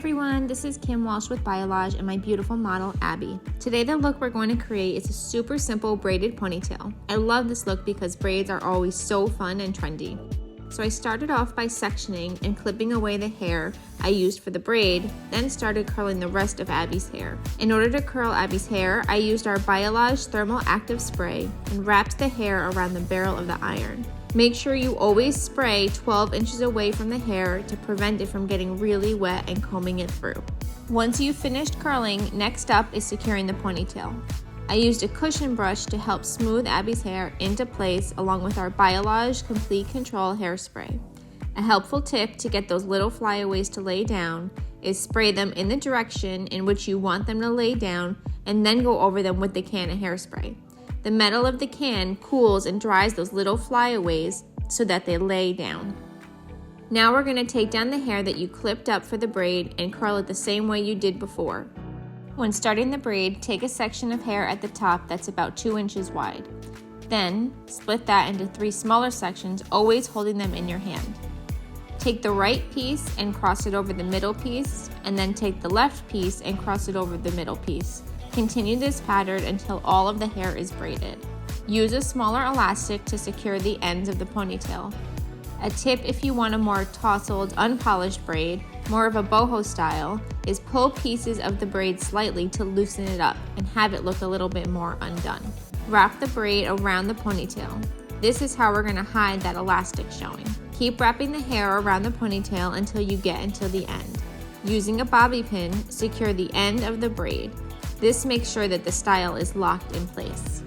everyone, this is Kim Walsh with Biolage and my beautiful model, Abby. Today the look we're going to create is a super simple braided ponytail. I love this look because braids are always so fun and trendy. So I started off by sectioning and clipping away the hair I used for the braid, then started curling the rest of Abby's hair. In order to curl Abby's hair, I used our Biolage Thermal Active Spray and wrapped the hair around the barrel of the iron. Make sure you always spray 12 inches away from the hair to prevent it from getting really wet and combing it through. Once you've finished curling, next up is securing the ponytail. I used a cushion brush to help smooth Abby's hair into place along with our Biolage Complete Control hairspray. A helpful tip to get those little flyaways to lay down is spray them in the direction in which you want them to lay down and then go over them with the can of hairspray. The metal of the can cools and dries those little flyaways so that they lay down. Now we're going to take down the hair that you clipped up for the braid and curl it the same way you did before. When starting the braid, take a section of hair at the top that's about 2 inches wide. Then, split that into 3 smaller sections, always holding them in your hand. Take the right piece and cross it over the middle piece, and then take the left piece and cross it over the middle piece. Continue this pattern until all of the hair is braided. Use a smaller elastic to secure the ends of the ponytail. A tip if you want a more tousled, unpolished braid, more of a boho style, is pull pieces of the braid slightly to loosen it up and have it look a little bit more undone. Wrap the braid around the ponytail. This is how we're going to hide that elastic showing. Keep wrapping the hair around the ponytail until you get until the end. Using a bobby pin, secure the end of the braid. This makes sure that the style is locked in place.